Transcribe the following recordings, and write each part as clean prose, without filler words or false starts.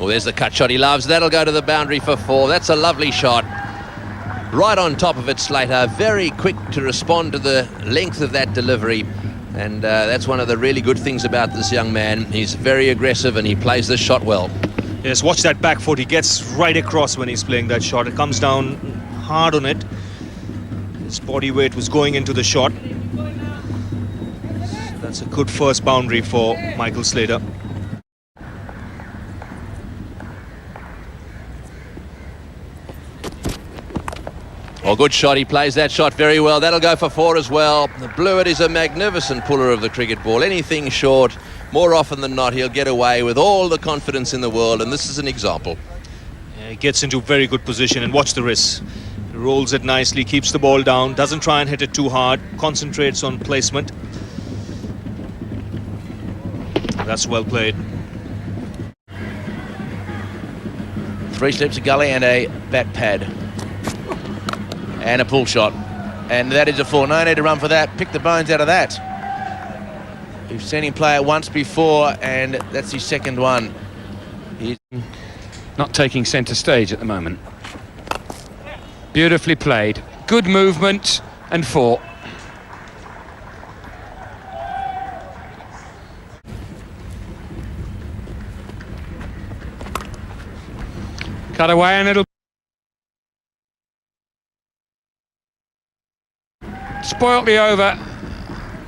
Well, there's the cut shot he loves. That'll go to the boundary for 4. That's a lovely shot. Right on top of it, Slater. Very quick to respond to the length of that delivery. And that's one of the really good things about this young man. He's very aggressive and he plays this shot well. Yes, watch that back foot. He gets right across when he's playing that shot. It comes down hard on it. His body weight was going into the shot. So that's a good first boundary for Michael Slater. Oh, good shot. He plays that shot very well. That'll go for 4 as well. Blewett is a magnificent puller of the cricket ball. Anything short, more often than not, he'll get away with all the confidence in the world, and this is an example. Yeah, he gets into very good position, and watch the wrist. He rolls it nicely, keeps the ball down, doesn't try and hit it too hard, concentrates on placement. That's well played. 3 slips, a gully and a bat pad. And a pull shot. And that is a 4. No need to run for that. Pick the bones out of that. We've seen him play it once before, and that's his second one. He's not taking centre stage at the moment. Beautifully played. Good movement, and 4. Cut away, and it'll spoilt the over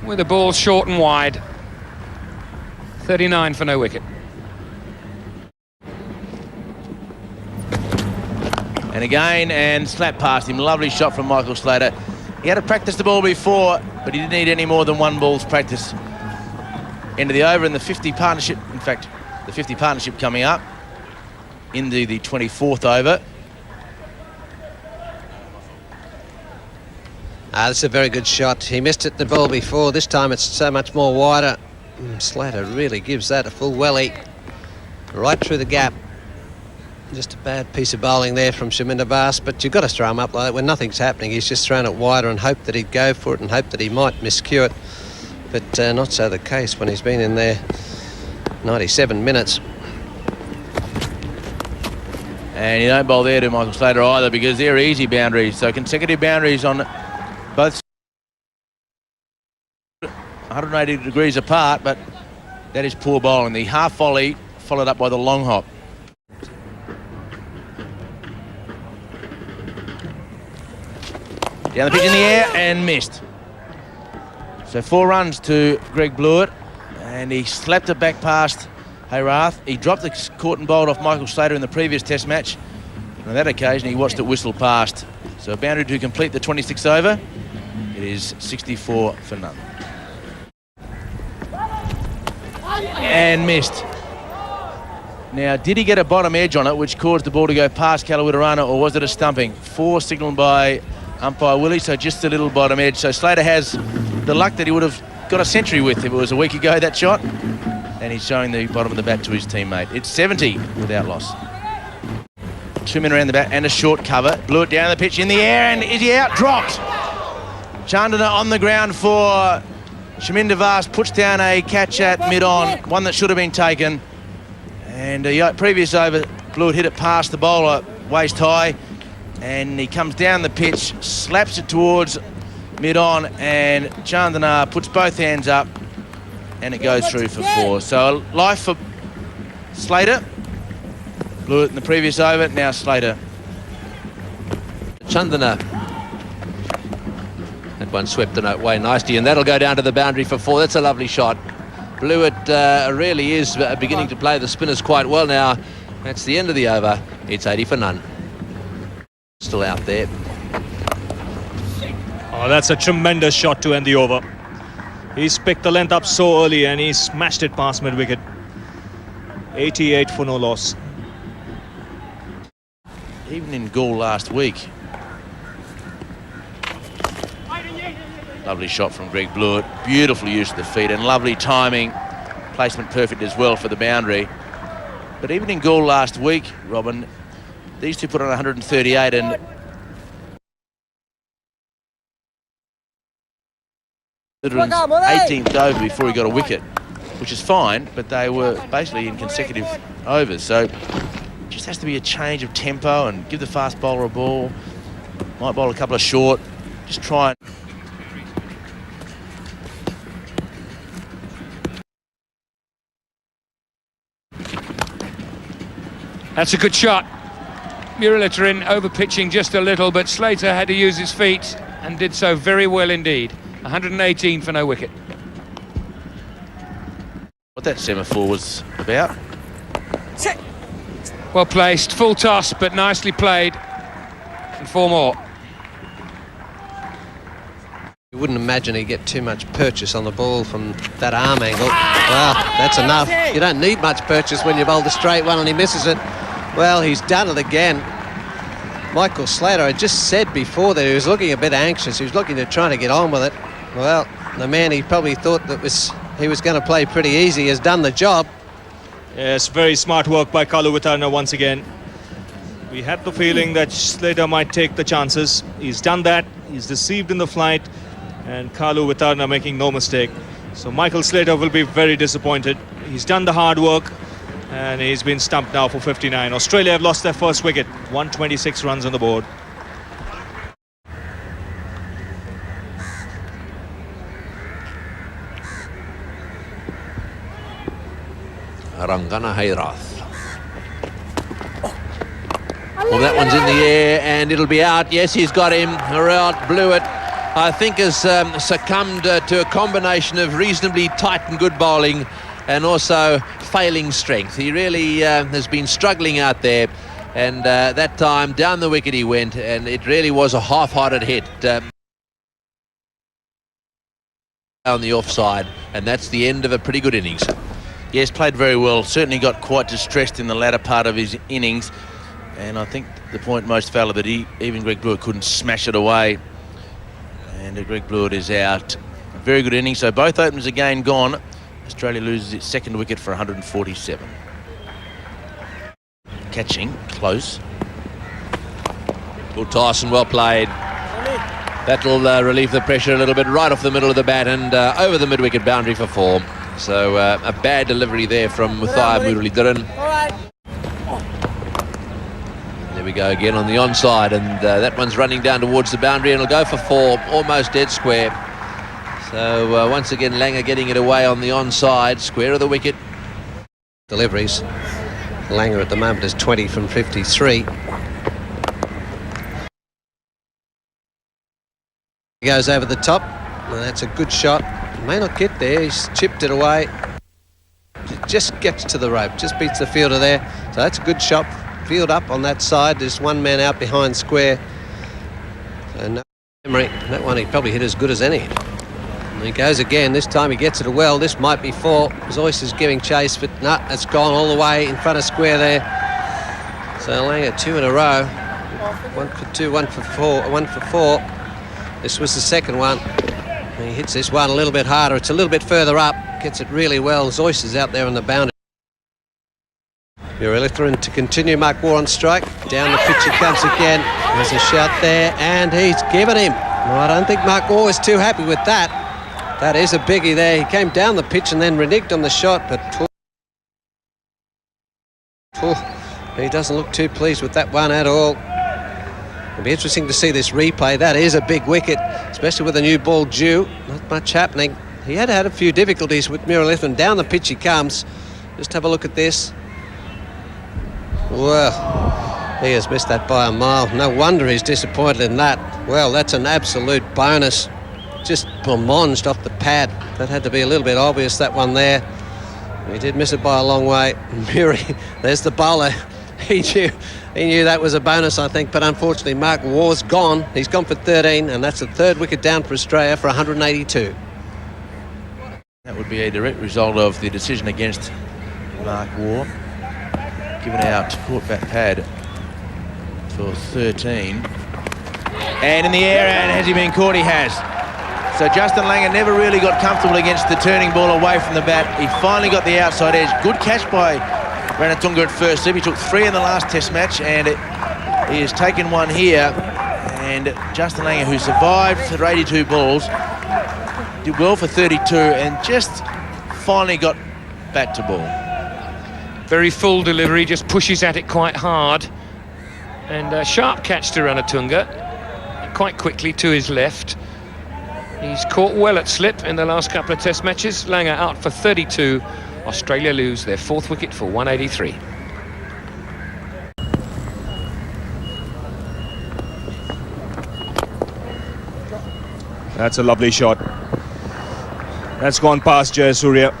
with the ball short and wide. 39 for no wicket. And again, and slap past him. Lovely shot from Michael Slater. He had to practice the ball before, but he didn't need any more than 1 ball's practice. Into the over in the 50 partnership. In fact, the 50 partnership coming up into the 24th over. That's a very good shot. He missed it the ball before. This time it's so much more wider. Slater really gives that a full welly right through the gap. Just a bad piece of bowling there from Shaminder Vas, but you've got to throw him up like that when nothing's happening. He's just thrown it wider and hoped that he'd go for it and hoped that he might miscue it, but not so the case when he's been in there 97 minutes. And you don't bowl there to Michael Slater either, because they're easy boundaries. So consecutive boundaries on both 180 degrees apart, but that is poor bowling. The half volley followed up by the long hop. Down the pitch in the air and missed. So 4 runs to Greg Blewett, and he slapped it back past Hayrath. He dropped the caught and bowled off Michael Slater in the previous test match. On that occasion, he watched it whistle past. So a boundary to complete the 26th over. It is 64 for none. And missed. Now, did he get a bottom edge on it, which caused the ball to go past Kalawitarana, or was it a stumping? 4 signalled by umpire Willie, so just a little bottom edge. So Slater has the luck that he would have got a century with if it was a week ago, that shot. And he's showing the bottom of the bat to his teammate. It's 70 without loss. 2 men around the bat and a short cover. Blew it down the pitch in the air, and is he out? Dropped. Chandana on the ground for Shaminder Vas, puts down a catch at mid-on, one that should have been taken. And previous over, Blewett hit it past the bowler waist high, and he comes down the pitch, slaps it towards mid-on, and Chandana puts both hands up, and it goes through for 4. So life for Slater. Blewett in the previous over, now Slater. Chandana. That one swept the note way nicely, and that'll go down to the boundary for 4. That's a lovely shot. Blewett really is beginning to play the spinners quite well now. That's the end of the over. It's 80 for none. Still out there. Oh, that's a tremendous shot to end the over. He's picked the length up so early, and he smashed it past mid-wicket. 88 for no loss. Even in Gaul last week. Lovely shot from Greg Blewett. Beautiful use of the feet and lovely timing. Placement perfect as well for the boundary. But even in Gaul last week, Robin, these two put on 138 and 18th over before he got a wicket, which is fine, but they were basically in consecutive overs. So just has to be a change of tempo and give the fast bowler a ball. Might bowl a couple of short. Just try and... That's a good shot. Muralitharan over pitching just a little, but Slater had to use his feet and did so very well indeed. 118 for no wicket. What that semaphore was about. Well placed, full toss, but nicely played. And 4 more. You wouldn't imagine he'd get too much purchase on the ball from that arm angle. Well, that's enough. You don't need much purchase when you bowl the straight one and he misses it. Well, he's done it again. Michael Slater, I just said before that he was looking a bit anxious. He was looking to try to get on with it. Well, the man he probably thought that he was going to play pretty easy has done the job. Yes, very smart work by Kalu Witharna once again. We had the feeling that Slater might take the chances. He's done that. He's deceived in the flight. And Kalu Witharna making no mistake. So Michael Slater will be very disappointed. He's done the hard work. And he's been stumped now for 59. Australia have lost their first wicket. 126 runs on the board. Rangana Hayrath. Well, that one's in the air and it'll be out. Yes, he's got him. Out. Blewett, I think, has succumbed to a combination of reasonably tight and good bowling and also failing strength. He really has been struggling out there, and that time down the wicket he went, and it really was a half-hearted hit on the offside, and that's the end of a pretty good innings. Yes, played very well. Certainly got quite distressed in the latter part of his innings, and I think the point most valid that even Greg Blewett couldn't smash it away, and Greg Blewett is out. Very good innings. So both openers again gone. Australia loses its second wicket for 147. Catching close. Well, Tyson, well played. That'll relieve the pressure a little bit right off the middle of the bat and over the mid-wicket boundary for 4. So a bad delivery there from Muthaiya Muralitharan. There we go again on the onside, and that one's running down towards the boundary and it'll go for 4, almost dead square. So once again Langer getting it away on the onside, square of the wicket. Deliveries. Langer at the moment is 20 from 53. He goes over the top. Well, that's a good shot. May not get there. He's chipped it away. Just gets to the rope. Just beats the fielder there. So that's a good shot. Field up on that side. There's one man out behind square. So no memory. That one he probably hit as good as any. And he goes again. This time he gets it well. This might be 4. Zoyce is giving chase, but no, it's gone all the way in front of square there. So Langer 2 in a row. 1 for 2, 1 for 4, 1 for 4. This was the second one. He hits this one a little bit harder. It's a little bit further up. Gets it really well. Zoyce is out there on the boundary. Muralitharan to continue. Mark Waugh on strike. Down the pitch he comes again. There's a shout there, and he's given him. Well, I don't think Mark Waugh is too happy with that. That is a biggie there. He came down the pitch and then reneged on the shot, but he doesn't look too pleased with that one at all. It'll be interesting to see this replay. That is a big wicket, especially with a new ball due. Not much happening. He had a few difficulties with Muralitharan. Down the pitch he comes. Just have a look at this. Well, he has missed that by a mile. No wonder he's disappointed in that. Well, that's an absolute bonus. Just blanched off the pad. That had to be a little bit obvious, that one there. He did miss it by a long way. Muri, there's the bowler. He knew that was a bonus, I think, but unfortunately Mark Waugh's gone. He's gone for 13, and that's the 3rd wicket down for Australia for 182. That would be a direct result of the decision against Mark Waugh. Given out court bat pad for 13. And in the air, and has he been caught? He has. So Justin Langer never really got comfortable against the turning ball away from the bat. He finally got the outside edge. Good catch by Ranatunga at first slip. He took 3 in the last test match, and he has taken 1 here. And Justin Langer, who survived for 82 balls, did well for 32 and just finally got bat to ball. Very full delivery, just pushes at it quite hard. And a sharp catch to Ranatunga, quite quickly to his left. He's caught well at slip in the last couple of test matches. Langer out for 32. Australia lose their 4th wicket for 183. That's a lovely shot. That's gone past Jayasuriya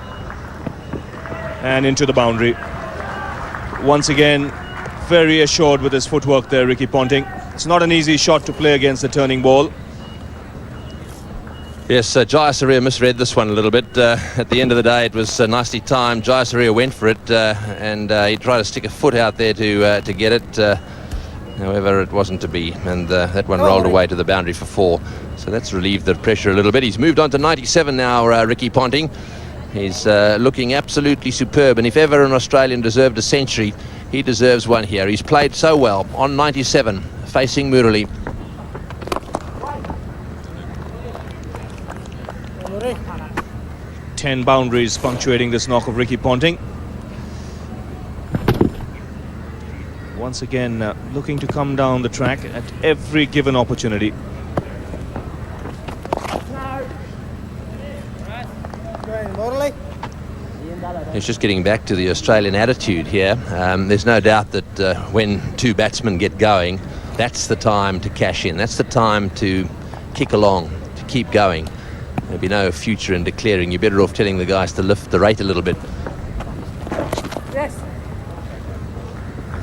and into the boundary. Once again, very assured with his footwork there, Ricky Ponting. It's not an easy shot to play against the turning ball. Yes, Jayasuriya misread this one a little bit. At the end of the day, it was nicely timed. Jayasuriya went for it, and he tried to stick a foot out there to get it. However, it wasn't to be, and that one rolled away to the boundary for 4. So that's relieved the pressure a little bit. He's moved on to 97 now, Ricky Ponting. He's looking absolutely superb, and if ever an Australian deserved a century, he deserves one here. He's played so well on 97, facing Murali. Ten boundaries punctuating this knock of Ricky Ponting. Once again, looking to come down the track at every given opportunity. He's just getting back to the Australian attitude here. There's no doubt that when 2 batsmen get going, that's the time to cash in. That's the time to kick along, to keep going. There'll be no future in declaring. You're better off telling the guys to lift the rate a little bit. Yes.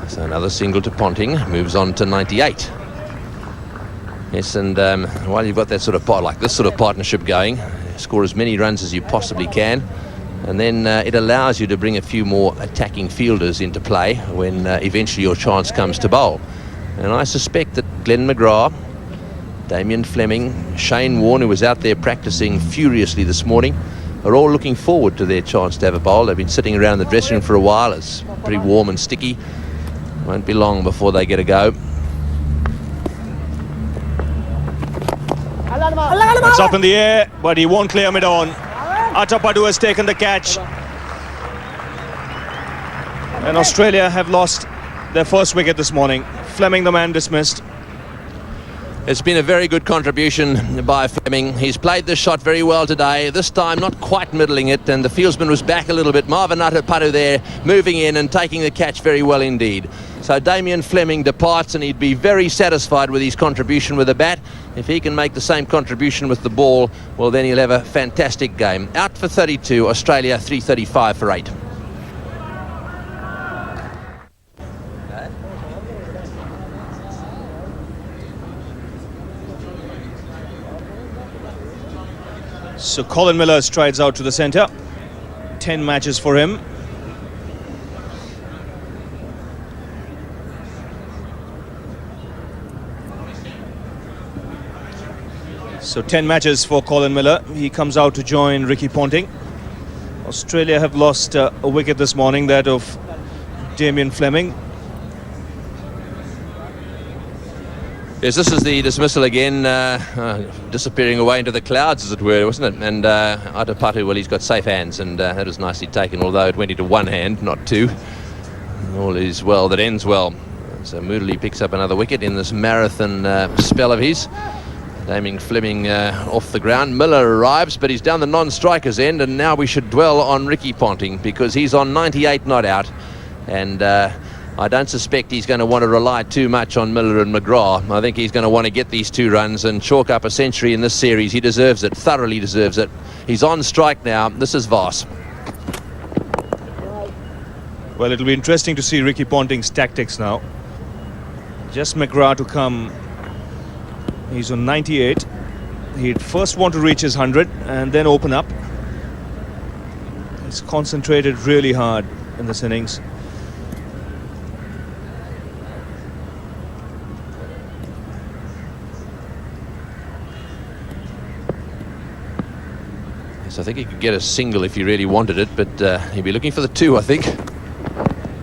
So another single to Ponting, moves on to 98. Yes, and while you've got that sort of like this sort of partnership going, score as many runs as you possibly can, and then it allows you to bring a few more attacking fielders into play when eventually your chance comes to bowl. And I suspect that Glenn McGrath, Damien Fleming, Shane Warne, who was out there practicing furiously this morning, are all looking forward to their chance to have a bowl. They've been sitting around the dressing room for a while. It's pretty warm and sticky. Won't be long before they get a go. It's up in the air, but he won't clear mid-on. Atapadu has taken the catch. And Australia have lost their 1st wicket this morning. Fleming, the man, dismissed. It's been a very good contribution by Fleming. He's played this shot very well today. This time not quite middling it, and the fieldsman was back a little bit. Marvin Atapadu there, moving in and taking the catch very well indeed. So Damien Fleming departs, and he'd be very satisfied with his contribution with the bat. If he can make the same contribution with the ball, well, then he'll have a fantastic game. Out for 32, Australia 335 for 8. So Colin Miller strides out to the centre. 10 matches for him. So 10 matches for Colin Miller. He comes out to join Ricky Ponting. Australia have lost a wicket this morning, that of Damien Fleming. Yes, this is the dismissal again, disappearing away into the clouds, as it were, wasn't it? And Atapatu, well, he's got safe hands, and that was nicely taken, although it went into one hand, not 2. All is well that ends well. So Murali picks up another wicket in this marathon spell of his. Damien Fleming off the ground. Miller arrives, but he's down the non-striker's end, and now we should dwell on Ricky Ponting, because he's on 98 not out, and I don't suspect he's going to want to rely too much on Miller and McGrath. I think he's going to want to get these 2 runs and chalk up a century in this series. He deserves it, thoroughly deserves it. He's on strike now. This is Voss. Well, it'll be interesting to see Ricky Ponting's tactics now. Just McGrath to come. He's on 98. He'd first want to reach his 100 and then open up. He's concentrated really hard in this innings. Yes, I think he could get a single if he really wanted it, but he'd be looking for the 2, I think.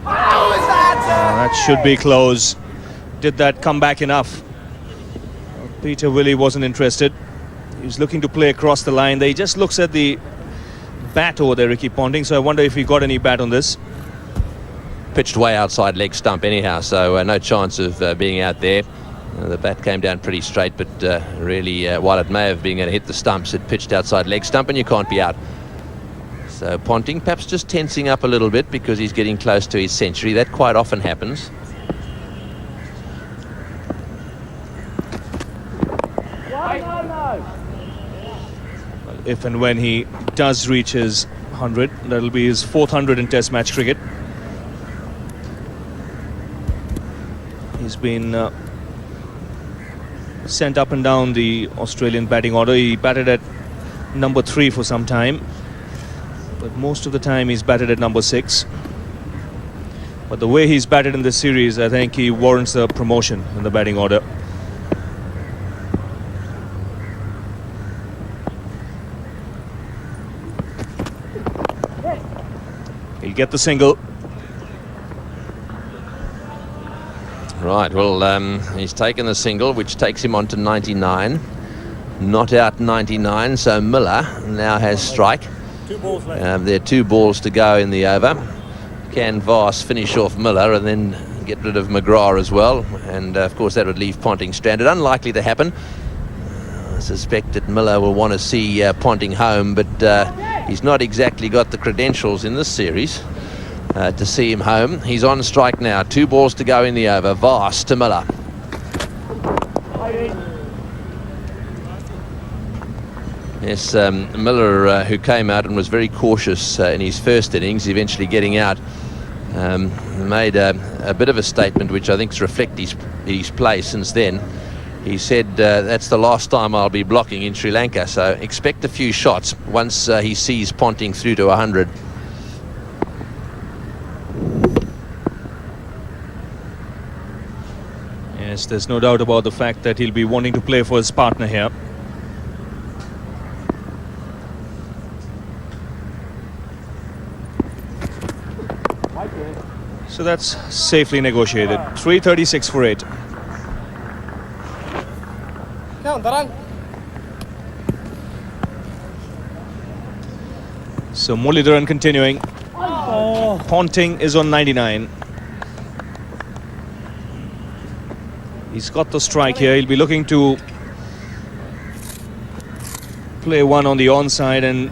That should be close. Did that come back enough? Peter Willey wasn't interested. He was looking to play across the line. He just looks at the bat over there, Ricky Ponting, so I wonder if he got any bat on this. pitched way outside leg stump anyhow, so no chance of being out there. The bat came down pretty straight, but really, while it may have been going to hit the stumps, it pitched outside leg stump, and you can't be out. So Ponting perhaps just tensing up a little bit because he's getting close to his century. That quite often happens. If and when he does reach his 100, that'll be his 400 in Test match cricket. He's been sent up and down the Australian batting order. He batted at number 3 for some time, but most of the time he's batted at number 6. But the way he's batted in this series, I think he warrants a promotion in the batting order. He'll get the single. Right, well, he's taken the single, which takes him on to 99. Not out 99, so Miller now has strike. 2 balls left. There are 2 balls to go in the over. Can Voss finish off Miller and then get rid of McGrath as well? And, of course, that would leave Ponting stranded. Unlikely to happen. I suspect that Miller will want to see Ponting home, but he's not exactly got the credentials in this series to see him home. He's on strike now. 2 balls to go in the over. Voss to Miller. Yes, Miller, who came out and was very cautious in his first innings, eventually getting out, made a bit of a statement which I think's reflected his play since then. He said, that's the last time I'll be blocking in Sri Lanka, so expect a few shots once he sees Ponting through to 100. Yes, there's no doubt about the fact that he'll be wanting to play for his partner here. So that's safely negotiated. 336 for 8. So Muralidharan continuing. Ponting is on 99. He's got the strike here. He'll be looking to play one on the onside and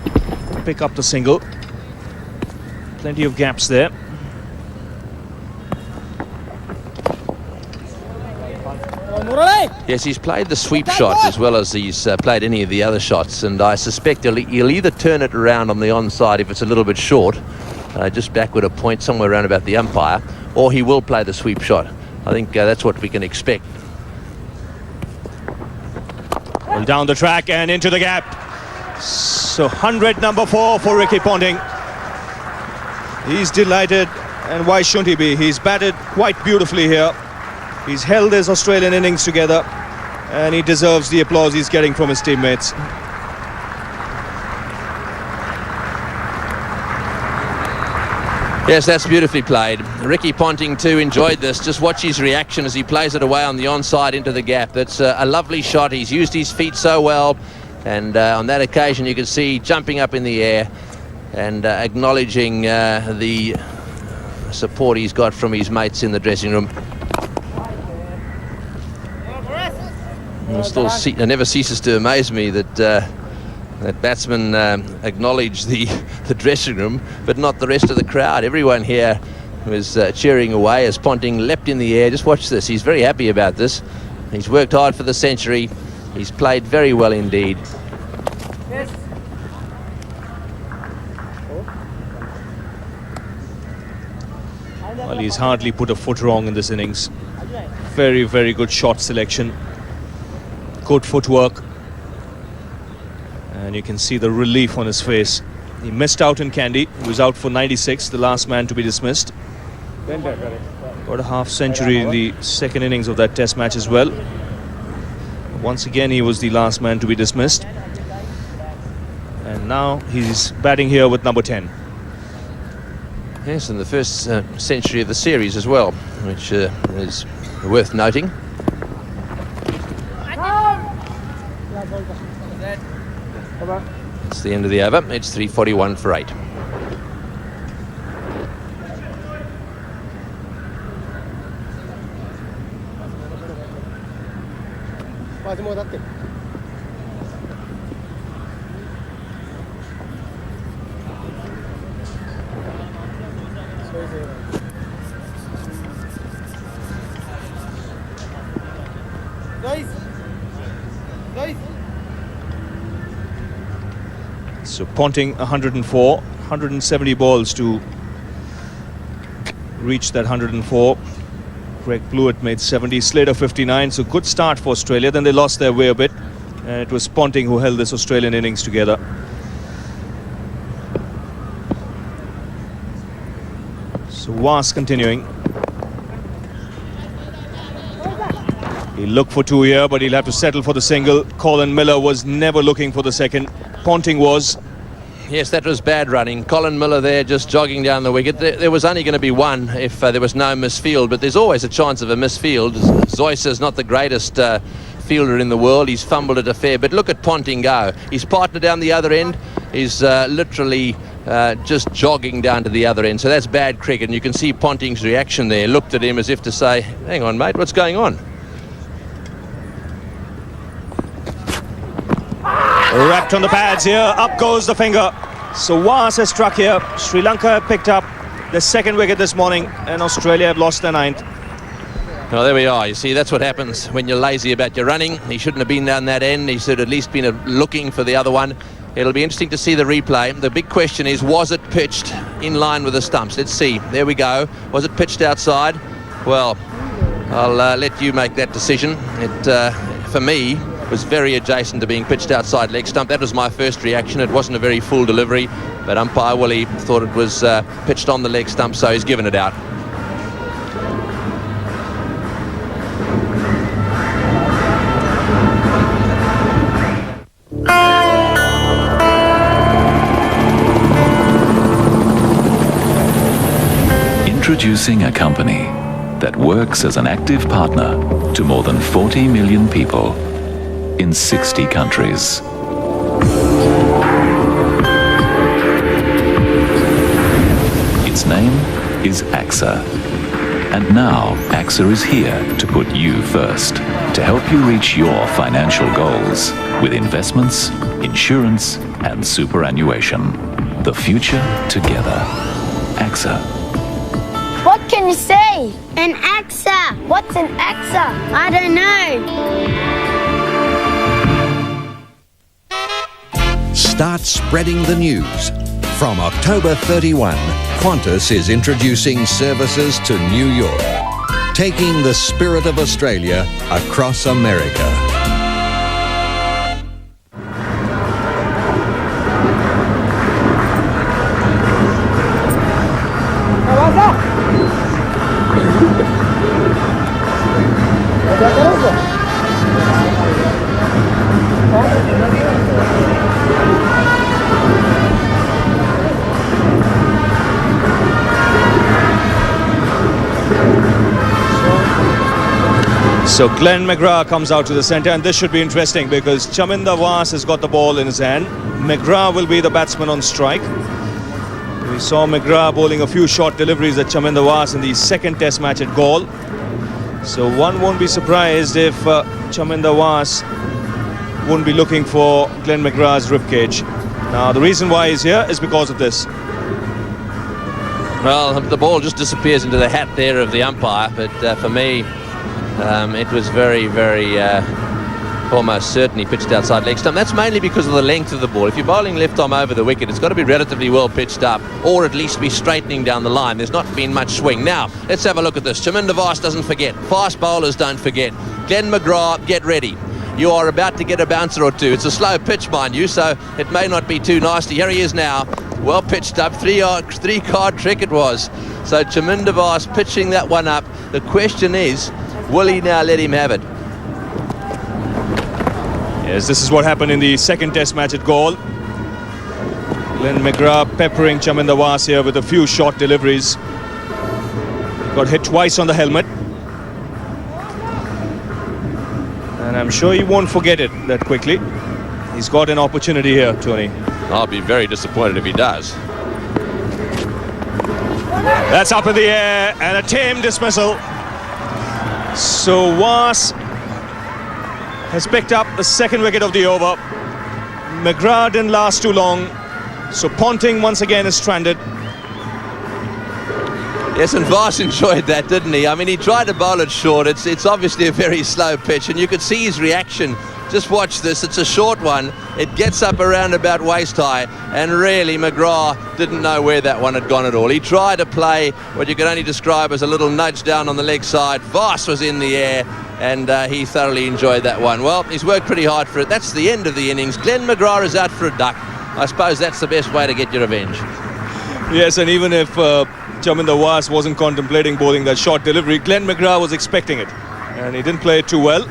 pick up the single. Plenty of gaps there. Yes, he's played the sweep shot as well as he's played any of the other shots, and I suspect he'll either turn it around on the onside if it's a little bit short, just backward a point somewhere around about the umpire, or he will play the sweep shot. I think that's what we can expect. Well, down the track and into the gap. So 100 number 4 for Ricky Ponting. He's delighted, and why shouldn't he be? He's batted quite beautifully here. He's held his Australian innings together, and he deserves the applause he's getting from his teammates. Yes, that's beautifully played. Ricky Ponting too enjoyed this. Just watch his reaction as he plays it away on the onside into the gap. That's a lovely shot. He's used his feet so well, and on that occasion you can see jumping up in the air and acknowledging the support he's got from his mates in the dressing room. It never ceases to amaze me that that batsmen acknowledge the dressing room, but not the rest of the crowd. Everyone here was cheering away as Ponting leapt in the air. Just watch this. He's very happy about this. He's worked hard for the century. He's played very well indeed. Yes. Well, he's hardly put a foot wrong in this innings. Very, very good shot selection. Good footwork. And you can see the relief on his face. He missed out in Candy. He was out for 96, the last man to be dismissed. Got a half century in the second innings of that test match as well. Once again, he was the last man to be dismissed. And now he's batting here with number 10. Yes, and the first century of the series as well, which is worth noting. It's the end of the over. It's 341 for 8. So Ponting 104, 170 balls to reach that 104. Greg Blewett made 70, Slater 59, so good start for Australia. Then they lost their way a bit, and it was Ponting who held this Australian innings together. So Waugh continuing. He'll look for two here, but he'll have to settle for the single. Colin Miller was never looking for the second. Ponting was. Yes, that was bad running. Colin Miller there just jogging down the wicket. There was only going to be one if there was no misfield, but there's always a chance of a misfield. Zoysa's not the greatest fielder in the world. He's fumbled it a fair bit. Look at Ponting go. His partner down the other end is literally just jogging down to the other end. So that's bad cricket, and you can see Ponting's reaction there. Looked at him as if to say, hang on, mate, what's going on? Wrapped on the pads here, up goes the finger. So Waugh has struck here. Sri Lanka have picked up the second wicket this morning, and Australia have lost their ninth. Well, there we are. You see, that's what happens when you're lazy about your running. He shouldn't have been down that end. He should have at least been looking for the other one. It'll be interesting to see the replay. The big question is, was it pitched in line with the stumps? Let's see. There we go. Was it pitched outside? Well, I'll let you make that decision. It, for me, was very adjacent to being pitched outside leg stump. That was my first reaction. It wasn't a very full delivery, but umpire Willie thought it was pitched on the leg stump, so he's given it out. Introducing a company that works as an active partner to more than 40 million people in 60 countries. Its name is AXA. And now AXA is here to put you first, to help you reach your financial goals with investments, insurance and superannuation. The future together. AXA. What can you say? An AXA. What's an AXA? I don't know. Start spreading the news. From October 31, Qantas is introducing services to New York, taking the spirit of Australia across America. So Glenn McGrath comes out to the centre, and this should be interesting because Chaminda Vaas has got the ball in his hand. McGrath will be the batsman on strike. We saw McGrath bowling a few short deliveries at Chaminda Vaas in the second test match at Galle. So one won't be surprised if Chaminda Vaas wouldn't be looking for Glenn McGrath's ribcage. Now the reason why he's here is because of this. Well, the ball just disappears into the hat there of the umpire, but for me, it was very, very almost certain he pitched outside leg stump. That's mainly because of the length of the ball. If you're bowling left arm over the wicket, it's got to be relatively well pitched up, or at least be straightening down the line. There's not been much swing. Now, let's have a look at this. Chaminda Vaas doesn't forget. Fast bowlers don't forget. Glenn McGrath, get ready. You are about to get a bouncer or two. It's a slow pitch, mind you, so it may not be too nasty. Here he is now. Well pitched up. Three-card trick it was. So Chaminda Vaas pitching that one up. The question is, will he now let him have it? Yes, this is what happened in the second test match at Galle. Glenn McGrath peppering Chaminda Vaas here with a few short deliveries. Got hit twice on the helmet. And I'm sure he won't forget it that quickly. He's got an opportunity here, Tony. I'll be very disappointed if he does. That's up in the air and a tame dismissal. So Vaas has picked up the second wicket of the over. McGrath didn't last too long, so Ponting once again is stranded. Yes, and Voss enjoyed that, didn't he? I mean, he tried to bowl it short. It's obviously a very slow pitch, and you could see his reaction. Just watch this. It's a short one. It gets up around about waist high, and really McGrath didn't know where that one had gone at all. He tried to play what you could only describe as a little nudge down on the leg side. Voss was in the air, and he thoroughly enjoyed that one. Well, he's worked pretty hard for it. That's the end of the innings. Glenn McGrath is out for a duck. I suppose that's the best way to get your revenge. Yes, and even if Chaminda Was wasn't contemplating bowling that short delivery, Glenn McGrath was expecting it, and he didn't play it too well.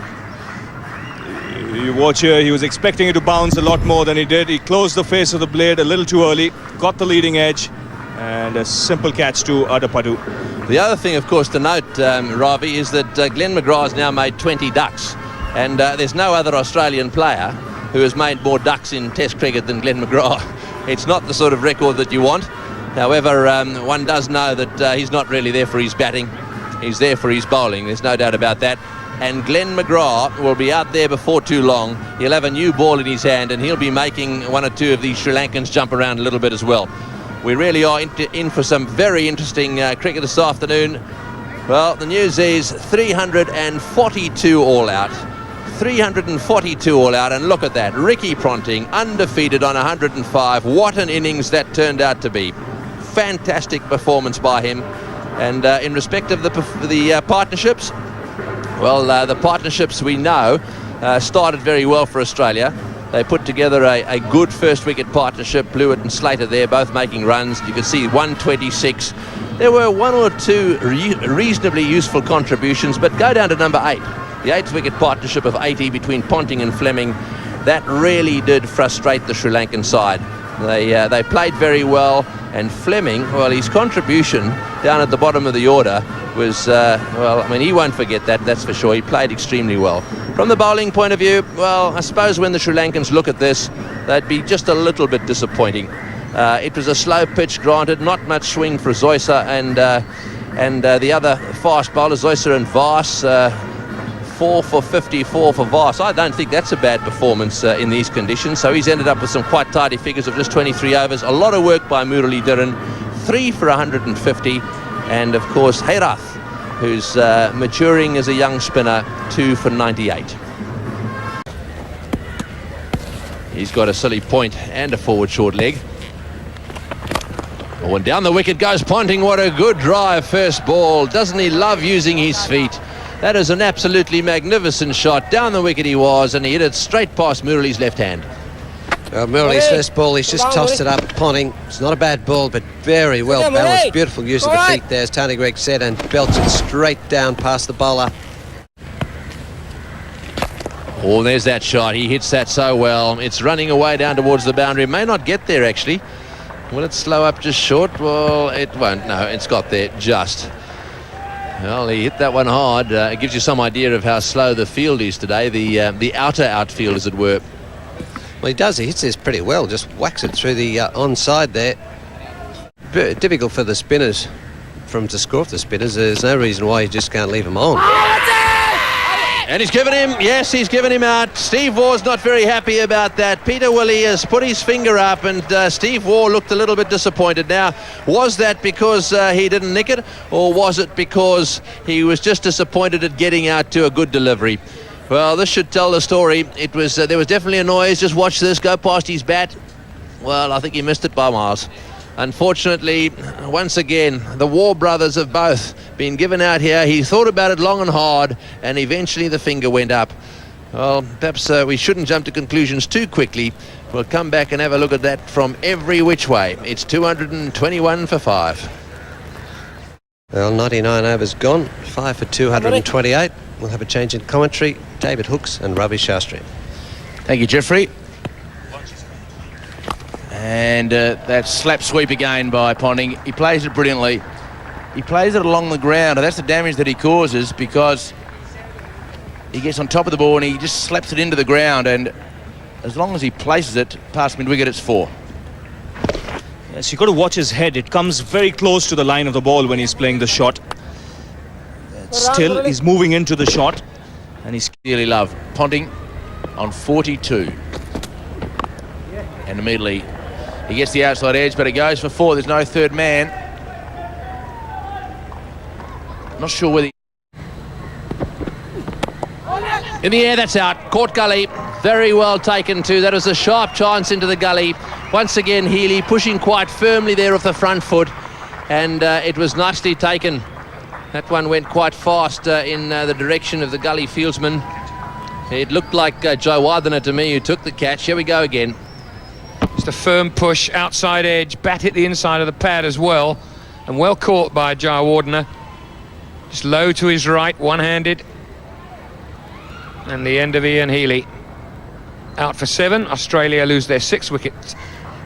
You watch here, he was expecting it to bounce a lot more than he did. He closed the face of the blade a little too early, got the leading edge, and a simple catch to Adapadu. The other thing, of course, to note, Ravi, is that Glenn McGrath has now made 20 ducks, and there's no other Australian player who has made more ducks in Test cricket than Glenn McGrath. It's not the sort of record that you want. However, one does know that he's not really there for his batting. He's there for his bowling. There's no doubt about that. And Glenn McGrath will be out there before too long. He'll have a new ball in his hand, and he'll be making one or two of these Sri Lankans jump around a little bit as well. We really are in for some very interesting cricket this afternoon. Well, the news is 342 all out. 342 all out, and look at that. Ricky Ponting undefeated on 105. What an innings that turned out to be. Fantastic performance by him. And in respect of the partnerships, well, the partnerships we know started very well for Australia. They put together a good first wicket partnership. Blewett and Slater there, both making runs. You can see 126. There were one or two reasonably useful contributions, but go down to number 8. The 8th wicket partnership of 80 between Ponting and Fleming. That really did frustrate the Sri Lankan side. They played very well, and Fleming, well, his contribution down at the bottom of the order was, well, I mean, he won't forget that, that's for sure. He played extremely well. From the bowling point of view, well, I suppose when the Sri Lankans look at this, they'd be just a little bit disappointing. It was a slow pitch, granted, not much swing for Zoysa and the other fast bowlers, Zoysa and Voss. 4 for 54 for Voss. I don't think that's a bad performance in these conditions. So he's ended up with some quite tidy figures of just 23 overs. A lot of work by Murali Dhiran. 3 for 150. And of course, Herath, who's maturing as a young spinner, 2 for 98. He's got a silly point and a forward short leg. Oh, and down the wicket goes Ponting. What a good drive first ball. Doesn't he love using his feet? That is an absolutely magnificent shot. Down the wicket he was, and he hit it straight past Murali's left hand. Well, Murali's first ball, he's just tossed it up. Ponting, it's not a bad ball, but very well balanced. Beautiful use of the feet there, as Tony Gregg said, and belts it straight down past the bowler. Oh, there's that shot. He hits that so well. It's running away down towards the boundary. It may not get there, actually. Will it slow up just short? Well, it won't. No, it's got there just. Well, he hit that one hard. It gives you some idea of how slow the field is today, the outer outfield, as it were. Well, he does. He hits this pretty well. Just whacks it through the onside there. Difficult for the spinners to score off the spinners. There's no reason why you just can't leave them on. And he's given him, yes, he's given him out. Steve Waugh's not very happy about that. Peter Willie has put his finger up, and Steve Waugh looked a little bit disappointed. Now, was that because he didn't nick it, or was it because he was just disappointed at getting out to a good delivery? Well, this should tell the story. It was there was definitely a noise. Just watch this go past his bat. Well, I think he missed it by miles. Unfortunately, once again, the Waugh brothers have both been given out here. He thought about it long and hard, and eventually the finger went up. Well, perhaps we shouldn't jump to conclusions too quickly. We'll come back and have a look at that from every which way. It's 221 for 5. Well, 99 overs gone, 5 for 228. We'll have a change in commentary. David Hooks and Ravi Shastri. Thank you, Jeffrey. And that slap sweep again by Ponting. He plays it brilliantly. He plays it along the ground, and that's the damage that he causes, because he gets on top of the ball and he just slaps it into the ground, and as long as he places it past mid-wicket, it's 4. Yes, you've got to watch his head. It comes very close to the line of the ball when he's playing the shot. Still, he's moving into the shot, and he's Dearly love. Ponting on 42. And immediately he gets the outside edge, but it goes for 4. There's no third man. Not sure whether... In the air, that's out. Caught gully. Very well taken too. That was a sharp chance into the gully. Once again, Healy pushing quite firmly there with the front foot. And it was nicely taken. That one went quite fast in the direction of the gully fieldsman. It looked like Joe Waugh to me who took the catch. Here we go again. Just a firm push, outside edge, bat hit the inside of the pad as well. And well caught by Joe Waugh. Just low to his right, one-handed. And the end of Ian Healy. Out for 7. Australia lose their 6th wicket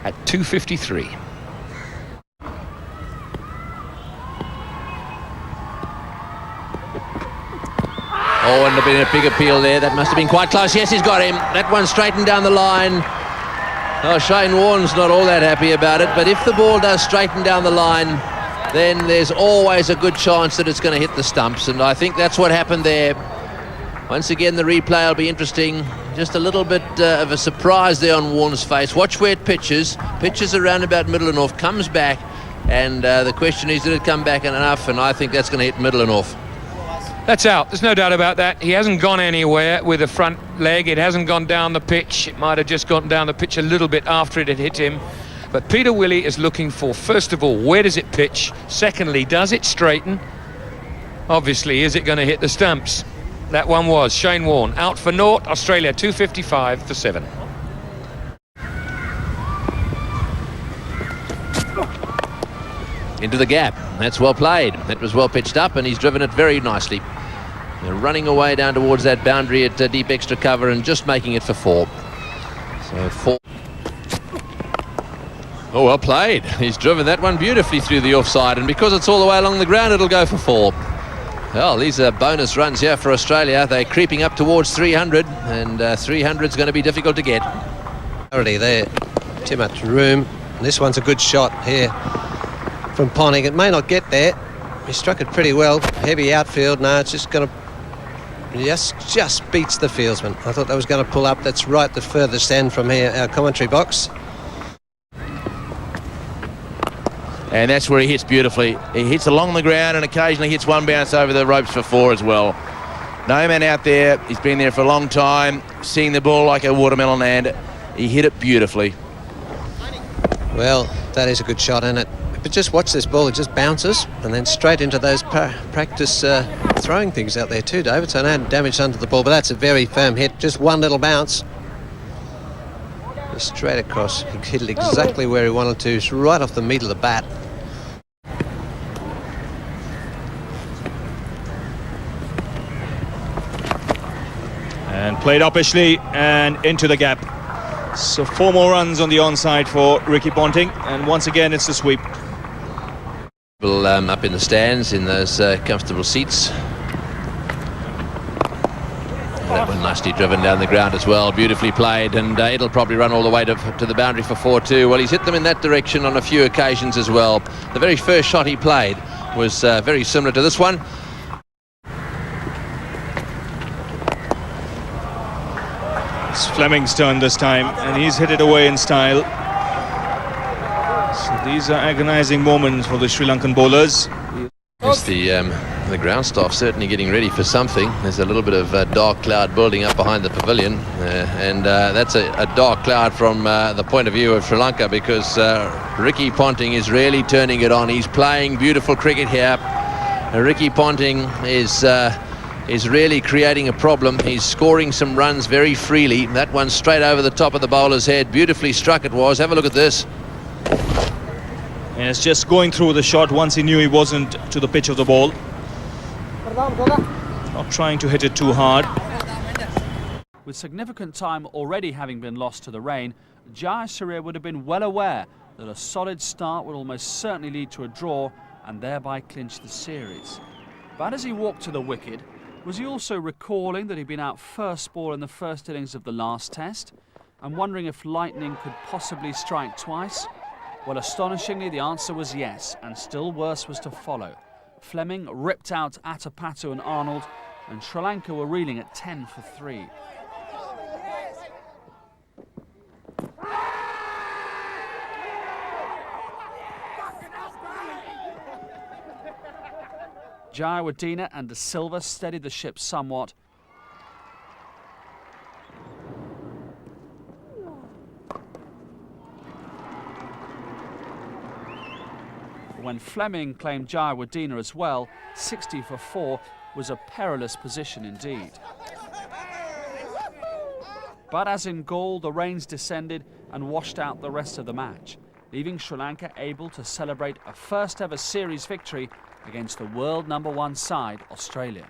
at 2:53. Oh, and there'd been a big appeal there. That must have been quite close. Yes, he's got him. That one straightened down the line. Oh, Shane Warne's not all that happy about it, but if the ball does straighten down the line, then there's always a good chance that it's going to hit the stumps, and I think that's what happened there. Once again, the replay will be interesting. Just a little bit of a surprise there on Warne's face. Watch where it pitches. Pitches around about middle and off, comes back, and the question is, did it come back enough? And I think that's going to hit middle and off. That's out. There's no doubt about that. He hasn't gone anywhere with the front leg. It hasn't gone down the pitch. It might have just gone down the pitch a little bit after it had hit him. But Peter Willey is looking for, first of all, where does it pitch? Secondly, does it straighten? Obviously, is it going to hit the stumps? That one was Shane Warne. Out for naught. Australia 2:55 for 7. Into the gap. That's well played. That was well pitched up, and he's driven it very nicely. They're running away down towards that boundary at deep extra cover and just making it for 4. So 4. Oh, well played. He's driven that one beautifully through the offside, and because it's all the way along the ground, it'll go for 4. Well, these are bonus runs here for Australia. They're creeping up towards 300, and 300 is going to be difficult to get. Already there. Too much room. This one's a good shot here from Ponting. It may not get there. He struck it pretty well. Heavy outfield. No, it's just going to... Just beats the fieldsman. I thought that was going to pull up. That's right the furthest end from here, our commentary box. And that's where he hits beautifully. He hits along the ground and occasionally hits one bounce over the ropes for 4 as well. No man out there. He's been there for a long time, seeing the ball like a watermelon, and he hit it beautifully. Well, that is a good shot, isn't it? But just watch this ball. It just bounces and then straight into those practice throwing things out there too, David. So no damage under the ball, but that's a very firm hit. Just one little bounce. Just straight across. He hit it exactly where he wanted to. It's right off the meat of the bat. And played uppishly and into the gap. So 4 more runs on the onside for Ricky Ponting, and once again it's a sweep. People up in the stands in those comfortable seats. That one nicely driven down the ground as well, beautifully played, and it'll probably run all the way to the boundary for 4 too. Well, he's hit them in that direction on a few occasions as well. The very first shot he played was very similar to this one. It's Fleming's turn this time, and he's hit it away in style. So these are agonizing moments for the Sri Lankan bowlers. It's the ground staff certainly getting ready for something. There's a little bit of dark cloud building up behind the pavilion, and that's a dark cloud from the point of view of Sri Lanka, because Ricky Ponting is really turning it on. He's playing beautiful cricket here. Ricky Ponting is really creating a problem. He's scoring some runs very freely. That one straight over the top of the bowler's head. Beautifully struck it was. Have a look at this. And it's just going through the shot once he knew he wasn't to the pitch of the ball. Not trying to hit it too hard. With significant time already having been lost to the rain, Jayasuriya would have been well aware that a solid start would almost certainly lead to a draw and thereby clinch the series. But as he walked to the wicket, was he also recalling that he'd been out first ball in the first innings of the last test and wondering if lightning could possibly strike twice? Well, astonishingly, the answer was yes, and still worse was to follow. Fleming ripped out Atapattu and Arnold, and Sri Lanka were reeling at 10 for 3. Jayawardeneh and De Silva steadied the ship somewhat. When Fleming claimed Jayawardeneh as well, 60 for 4 was a perilous position indeed. But as in Gaul, the rains descended and washed out the rest of the match, leaving Sri Lanka able to celebrate a first ever series victory against the world #1 side, Australia.